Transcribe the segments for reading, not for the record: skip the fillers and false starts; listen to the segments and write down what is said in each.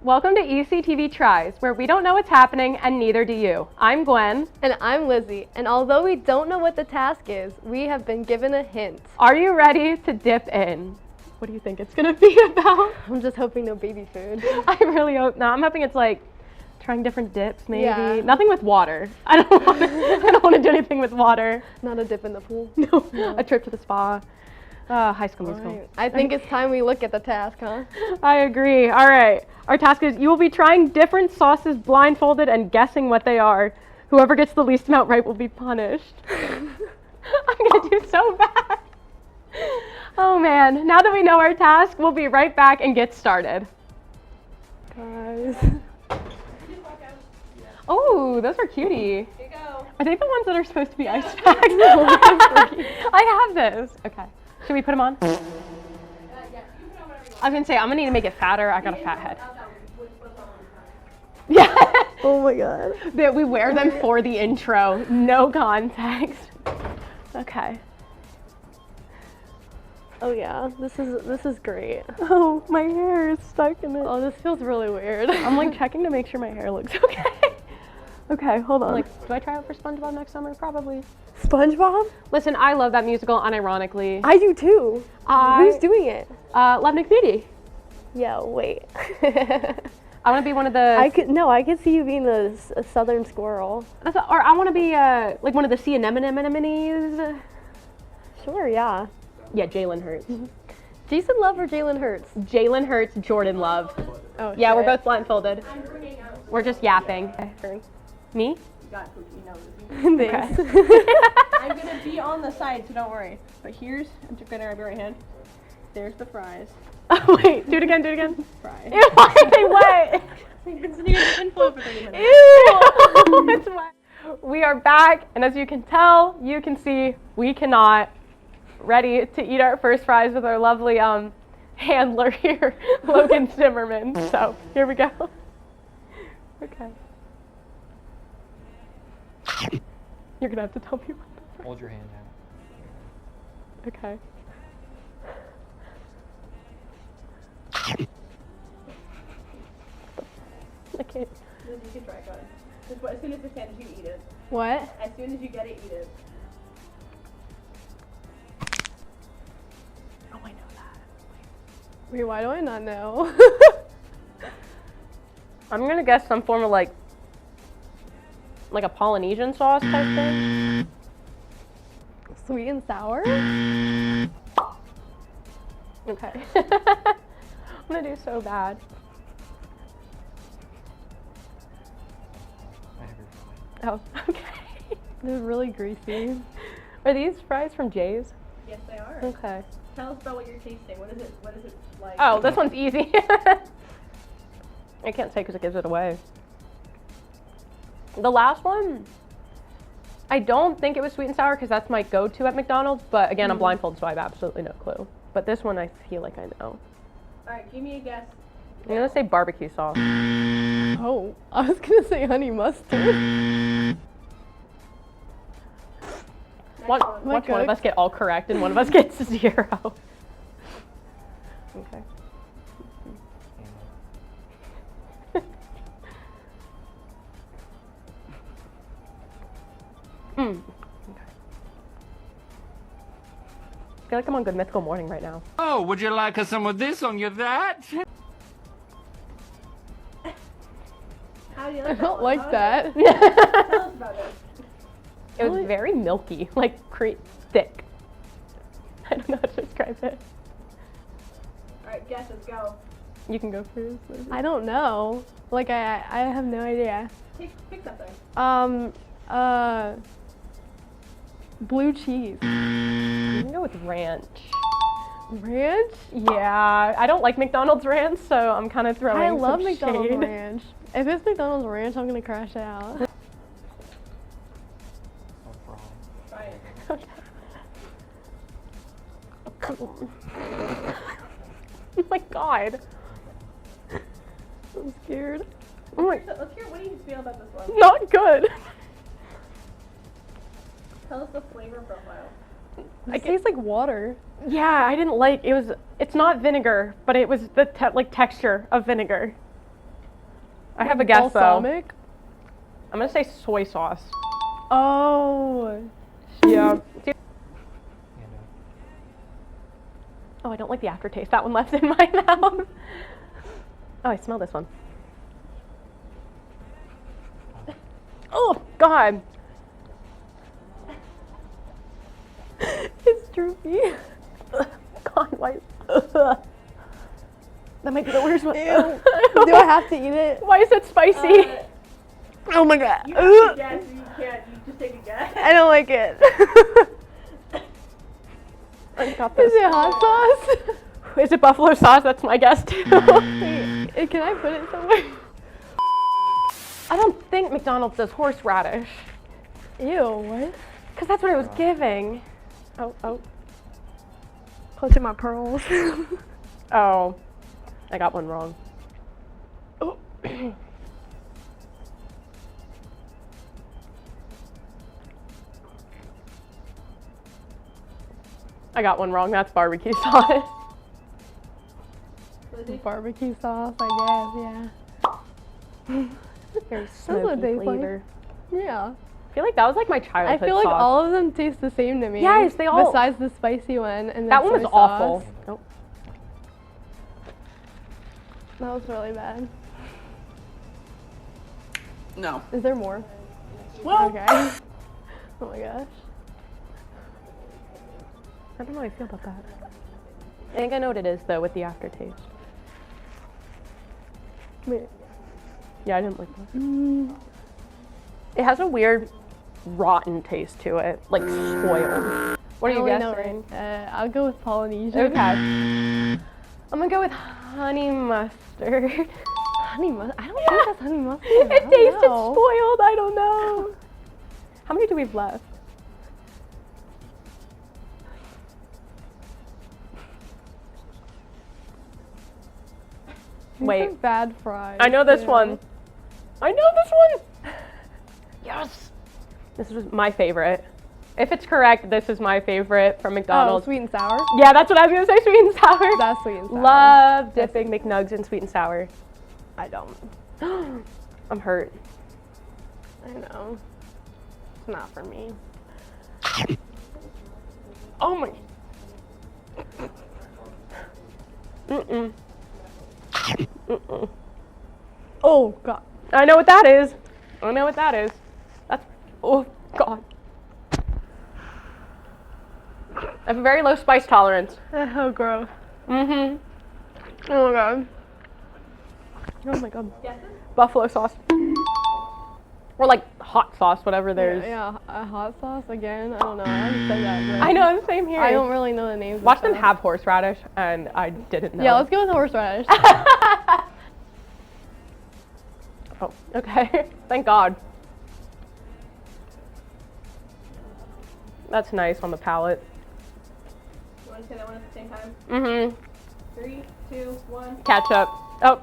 Welcome to ECTV Tries, where we don't know what's happening and neither do you. I'm Gwen. And I'm Lizzie, and although we don't know what the task is, we have been given a hint. Are you ready to dip in? What do you think it's gonna be about? I'm just hoping no baby food. I really hope not. I'm hoping it's like trying different dips, maybe. Yeah. Nothing with water. I don't want to do anything with water. Not a dip in the pool. No. A trip to the spa. High School Musical. Right. I think it's time we look at the task, huh? I agree. All right. Our task is you will be trying different sauces blindfolded and guessing what they are. Whoever gets the least amount right will be punished. I'm going to do so bad. Oh man. Now that we know our task, we'll be right back and get started. Guys. Oh, those are cutie. Here you go. Are they the ones that are supposed to be ice packs? I have those. Okay. Should we put them on? Yeah, you can put on whatever you want. I was going to say, I'm going to need to make it fatter. I got a fat head. Yeah. Yeah. Oh my god. That we wear them for the intro. No context. Okay. Oh yeah, this is great. Oh, my hair is stuck in it. Oh, this feels really weird. I'm like checking to make sure my hair looks okay. Okay, hold on. Like, do I try out for SpongeBob next summer? Probably. SpongeBob? Listen, I love that musical unironically. I do too. Who's doing it? Love McBeady. Yeah, wait. I want to be one of the. I could see you being a southern squirrel. Or I want to be like one of the sea anemones. Sure, yeah. Yeah, Jalen Hurts. Jason Love or Jalen Hurts? Jalen Hurts, Jordan Love. Oh, Yeah, we're shit. both blindfolded. We're just yapping. Me? You got cookie, no. Thanks. I'm gonna be on the side, so don't worry. But here's, I'm just gonna grab your right hand. There's the fries. Oh wait, do it again. Fries. Ew, why are they wet? You've been sitting in flow for 30 minutes. Ew, it's wet. We are back, and as you can tell, you can see, we cannot. Ready to eat our first fries with our lovely handler here, Logan Zimmerman. So here we go. Okay. You're gonna have to tell me what the Hold your hand out. Okay. I can't. You can try it, go ahead. Just, as soon as you can, you eat it. What? As soon as you get it, eat it. Oh, I know that. Wait, why do I not know? I'm gonna guess some form of like a Polynesian sauce type thing. Sweet and sour? Okay. I'm gonna do so bad. I have your fry. Oh, okay. They're really greasy. Are these fries from Jay's? Yes, they are. Okay. Tell us about what you're tasting. What is it like? Oh, this one's easy. I can't say because it gives it away. The last one, I don't think it was sweet and sour because that's my go-to at McDonald's, but again, I'm blindfolded, so I have absolutely no clue. But this one, I feel like I know. Alright, give me a guess. I'm gonna say barbecue sauce. Oh, I was gonna say honey mustard. Watch one of God. us get all correct and one of us gets 0. Okay. Okay. I feel like I'm on Good Mythical Morning right now. Oh, would you like some of this on your that? How do you I like don't that? like that. Tell us about it. It was very milky, like thick. I don't know how to describe it. Alright, guess, let's go. You can go first. Lizzie. I don't know. Like I have no idea. Pick something. Blue cheese. I'm gonna go with ranch. Ranch? Yeah, I don't like McDonald's ranch, so I'm kind of throwing I some love McDonald's shade. ranch. If it's McDonald's ranch, I'm gonna crash out. Or fry. Try it. Okay. Oh my god. I'm scared. Oh my, Let's hear, what do you feel about this one? not good. Tell us the flavor profile. It tastes like water. Yeah, I didn't like, it's not vinegar, but it was the texture of vinegar. I have a guess though. Balsamic? I'm gonna say soy sauce. Oh. Yeah. You know. Oh, I don't like the aftertaste. That one left in my mouth. Oh, I smell this one. Oh, God. It's droopy. God, why? That might be the worst one. Ew. Do I have to eat it? Why is it spicy? Oh my god. You have to guess. You can't. You just take a guess. I don't like it. I got this. Is it hot sauce? Is it buffalo sauce? That's my guess too. Wait, can I put it somewhere? I don't think McDonald's does horseradish. Ew, what? Because that's what it was giving. Oh. Clutching my pearls. Oh. I got one wrong. Oh. I got one wrong. That's barbecue sauce. Barbecue sauce, I guess, yeah. Very what smoky they flavor. Yeah. I feel like that was like my I childhood feel like sauce. all of them taste the same to me. Yes, they all- Besides the spicy one and the That one was soy awful. sauce. Oh. That was really bad. No. Is there more? Well, Okay. Oh my gosh. I don't know how I feel about that. I think I know what it is though with the aftertaste. Wait. Yeah, I didn't like that. It has a weird rotten taste to it, like spoiled. What are you guessing? I'll go with Polynesian. Okay. I'm gonna go with honey mustard. Honey mustard? I don't think that's honey mustard. It tasted know. spoiled. I don't know. How many do we have left? These Wait. are bad fries. I know this too. one. I know this one. Yes. This was my favorite. If it's correct, this is my favorite from Oh, McDonald's. sweet and sour? Yeah, that's what I was gonna say. Sweet and sour. That's sweet and sour. Love dipping McNugs in sweet and sour. I don't. I'm hurt. I know. It's not for me. Oh my. Mm-mm. Mm-mm. Oh, God. I know what that is. I know what that is. That's. Oh God. I have a very low spice tolerance. Oh, gross. Mm-hmm. Oh, my God. Oh my God. Buffalo sauce. Or like hot sauce, whatever there's. Yeah, a hot sauce again. I don't know. I haven't said that. But I know, the same here. I don't really know the names. of Watch them stuff. have horseradish, and I didn't know. Yeah, let's go with horseradish. Oh, okay. Thank God. That's nice on the palate. You want to say that one at the same time? Mm-hmm. 3, 2, 1. Ketchup. Oh.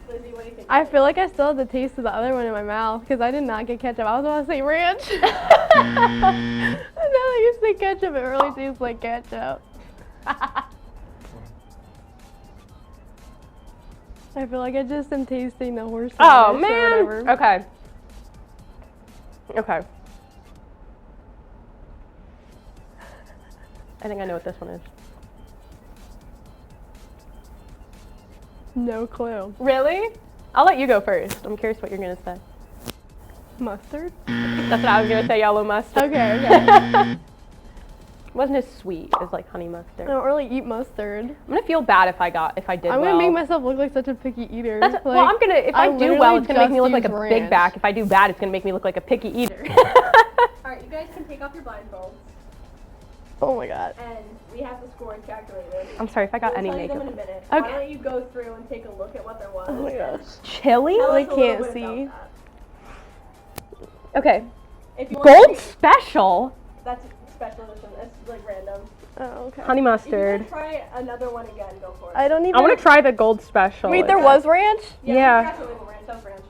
Lizzie, what do you think? I feel like I still have the taste of the other one in my mouth because I did not get ketchup. I was about to say ranch. And now that you say ketchup, it really tastes like ketchup. I feel like I just am tasting the horseradish Oh or man. whatever. Okay. Okay. I think I know what this one is. No clue. Really? I'll let you go first. I'm curious what you're gonna say. Mustard? That's what I was gonna say. Yellow mustard. Okay, okay. Wasn't as sweet as like honey I mustard. don't really eat mustard. I'm gonna feel bad if I did I'm well. gonna make myself look like such a picky eater. That's, well, Like, I'm gonna. If I do literally well, it's gonna make me just look like a use big ranch. back. If I do bad, it's gonna make me look like a picky eater. Alright, you guys can take off your blindfolds, Oh my god. and we have the score calculated. I'm sorry if I got We'll any tell you them makeup. in a minute. Okay. Why don't you go through and take a look at what there was? Oh my gosh. Chili? Tell us I a little can't bit see. about Okay. that. If you want to Gold take- special. That's special edition. That's like random. Oh, okay. Honey If you mustard. want to try another one again, go for it. I don't even. I want to try the gold special. Wait, there was ranch? Yeah. That's a label ranch. That was ranch.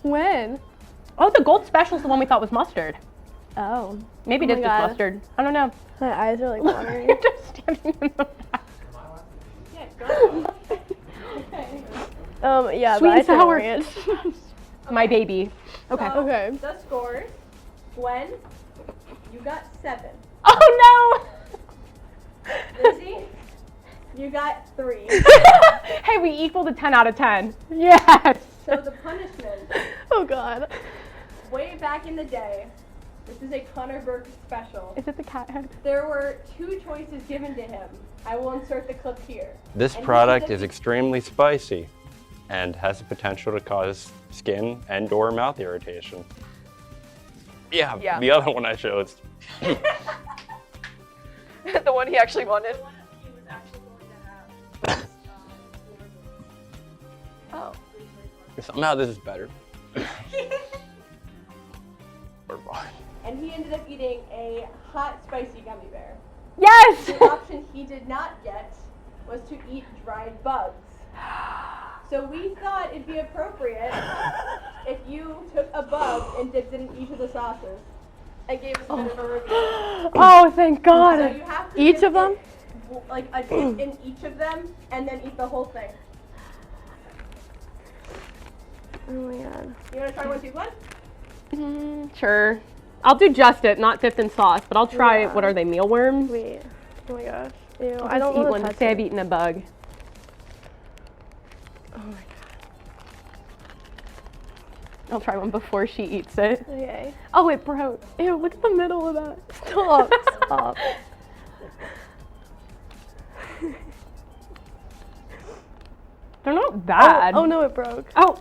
When? Oh, the gold special is the one we thought was mustard. Oh. Maybe Oh this is my God. mustard. I don't know. My eyes are like watering. You're just standing in the back. Yeah, go. Okay. Yeah, Sweet but I and said sour. ranch. My baby. Okay. So, Okay. The scores. Gwen, you got 7. Oh Lizzie, you got 3. no! Hey, we equaled a 10 out of 10. Yes. So the punishment, Oh God. way back in the day, this is a Connor Burke special. Is it the cat head? There were 2 choices given to him. I will insert the clip here. This And he product said is extremely spicy and has the potential to cause skin and or mouth irritation. Yeah, Yeah. the other one I chose. The one he actually wanted. Oh. Somehow this is better. We're fine. And he ended up eating a hot, spicy gummy bear. Yes! The option he did not get was to eat dried bugs. So we thought it'd be appropriate if you took a bug and dipped it in each of the sauces and gave us a bit of a review. Oh, thank So God. you have to Each dip of them? it, like a dip in each of them, and then eat the whole thing. Oh my God. You want to try 1, 2, 1? Sure. I'll do just it, not dipped in sauce, but I'll try, Yeah. what are they, mealworms? Wait. Oh my gosh. Ew. I'll I don't just eat want one to to touch say it. I've eaten a bug. Oh my God. I'll try one before she eats it. Okay. Oh, it broke. Ew, look at the middle of that. Stop. Stop. They're not bad. Oh no, it broke. Oh.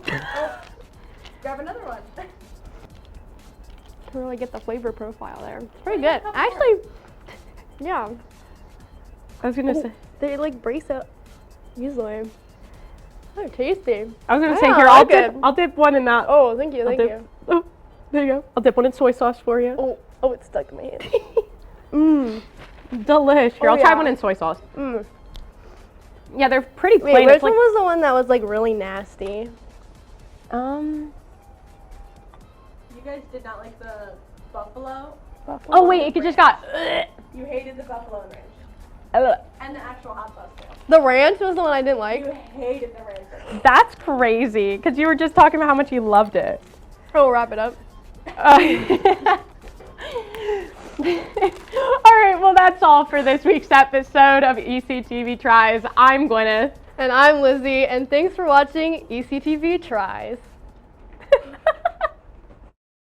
Grab another one. Can really get the flavor profile there. It's pretty good. Actually, yeah. I was gonna say. They like brace it easily. They're tasty. I was gonna I say know, here. I I'll like it. dip. I'll dip one in that. Oh, thank you, I'll thank dip- you. Oh, there you go. I'll dip one in soy sauce for you. Oh, it's stuck in my hand. Mmm. Delish. Here, Oh, I'll try yeah. one in soy sauce. Mmm. Yeah, they're pretty Wait, plain. which It's like, one was the one that was like really nasty? You guys did not like the buffalo. Buffalo. oh wait, it just got. You hated the buffalo and ranch. And the actual hot sauce too. The ranch was the one I didn't like. You hated the ranch. That's crazy, because you were just talking about how much you loved it. Oh, wrap it up. All right, well, that's all for this week's episode of ECTV Tries. I'm Gwyneth. And I'm Lizzie, and thanks for watching ECTV Tries.